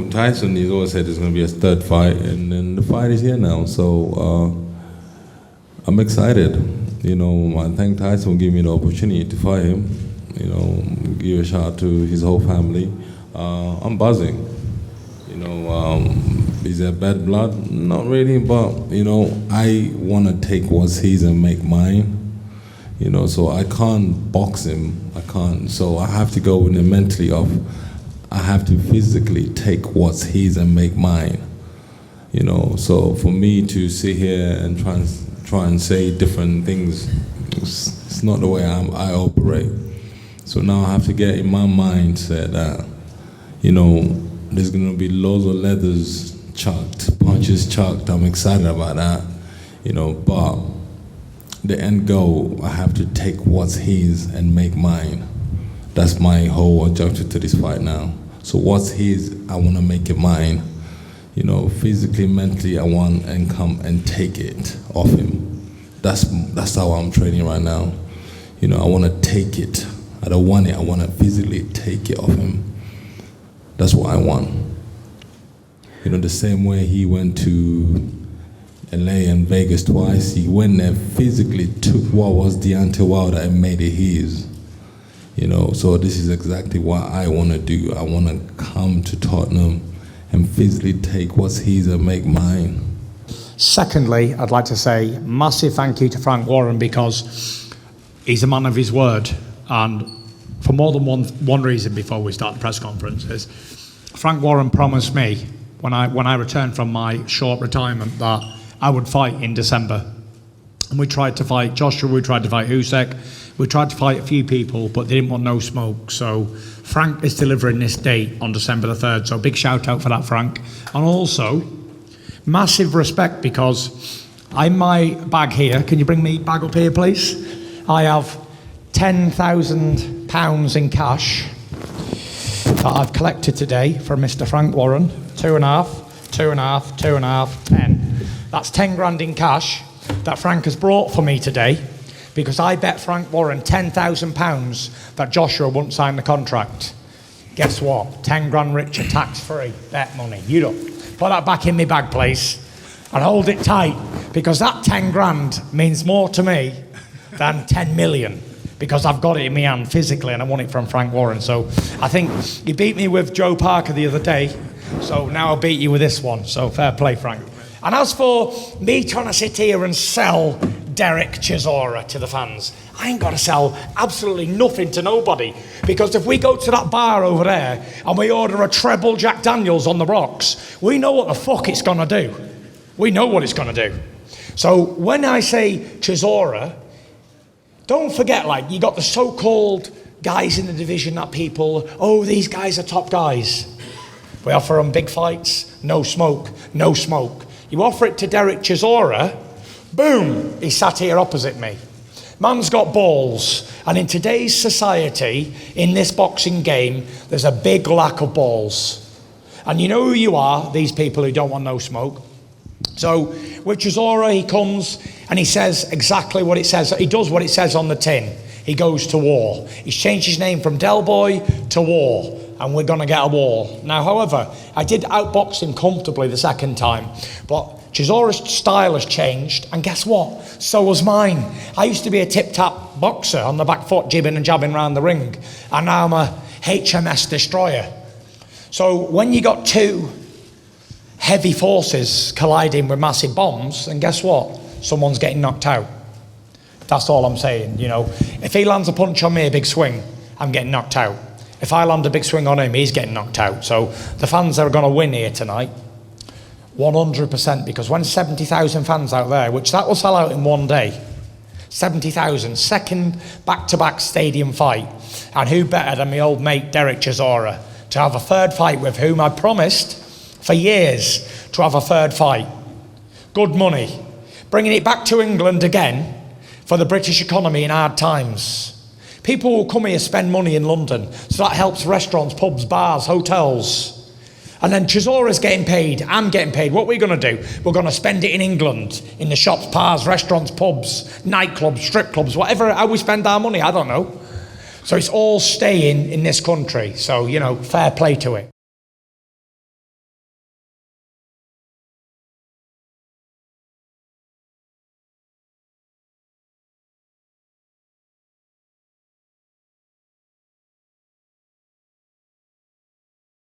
Tyson, he's always said there's going to be a third fight, and then the fight is here now. So I'm excited. I thank Tyson for giving me the opportunity to fight him. Give a shout out to his whole family. I'm buzzing. Is there bad blood? Not really, but I want to take what's his and make mine. So I can't box him. I can't. So I have to go with the mentally of I have to physically take what's his and make mine. So for me to sit here and try and say different things, it's not the way I operate. So now I have to get in my mindset that there's gonna be loads of leathers chucked, punches chucked. I'm excited about that. But the end goal, I have to take what's his and make mine. That's my whole objective to this fight now. So what's his, I want to make it mine. Physically, mentally, I want and come and take it off him. That's how I'm training right now. I want to take it. I don't want it. I want to physically take it off him. That's what I want. The same way he went to LA and Vegas twice, he went there, physically took what was Deontay Wilder and made it his. So this is exactly what I want to do. I want to come to Tottenham and physically take what's his and make mine. Secondly, I'd like to say massive thank you to Frank Warren, because he's a man of his word, and for more than one reason. Before we start the press conferences, Frank Warren promised me when I returned from my short retirement that I would fight in December. And we tried to fight Joshua, we tried to fight Usyk, we tried to fight a few people, but they didn't want no smoke. So Frank is delivering this date on December the 3rd. So big shout out for that, Frank. And also, massive respect, because in my bag here, can you bring me bag up here, please? I have £10,000 in cash that I've collected today from Mr. Frank Warren. 2.5, 10. That's 10 grand in cash that Frank has brought for me today, because I bet Frank Warren £10,000 that Joshua won't sign the contract. Guess what? 10 grand richer, tax-free, bet money. You don't. Put that back in my bag, please, and hold it tight, because that 10 grand means more to me than 10 million, because I've got it in my hand physically and I want it from Frank Warren. So I think he beat me with Joe Parker the other day, so now I'll beat you with this one. So fair play, Frank. And as for me trying to sit here and sell Derek Chisora to the fans, I ain't got to sell absolutely nothing to nobody, because if we go to that bar over there and we order a treble Jack Daniels on the rocks, we know what the fuck it's going to do. We know what it's going to do. So when I say Chisora, don't forget, you got the so-called guys in the division that people, these guys are top guys. We offer them big fights, no smoke, no smoke. You offer it to Derek Chisora, boom, he sat here opposite me. Man's got balls, and in today's society, in this boxing game, there's a big lack of balls. And you know who you are, these people who don't want no smoke. So with Chisora, he comes and he says exactly what it says. He does what it says on the tin. He goes to war. He's changed his name from Del Boy to War, and we're going to get a war. Now, however, I did outbox him comfortably the second time, but Chisora's style has changed, and guess what? So was mine. I used to be a tip-tap boxer on the back foot, jibbing and jabbing around the ring, and now I'm a HMS destroyer. So when you got two heavy forces colliding with massive bombs, and guess what? Someone's getting knocked out. That's all I'm saying. If he lands a punch on me, a big swing, I'm getting knocked out. If I land a big swing on him, he's getting knocked out. So the fans are going to win here tonight, 100%, because when 70,000 fans out there, which that will sell out in one day, 70,000, second back-to-back stadium fight, and who better than my old mate Derek Chisora to have a third fight with, whom I promised for years to have a third fight. Good money. Bringing it back to England again for the British economy in hard times. People will come here, spend money in London, so that helps restaurants, pubs, bars, hotels. And then Chisora's getting paid, I'm getting paid. What are we going to do? We're going to spend it in England, in the shops, bars, restaurants, pubs, nightclubs, strip clubs, whatever, how we spend our money, I don't know. So it's all staying in this country. So, fair play to it.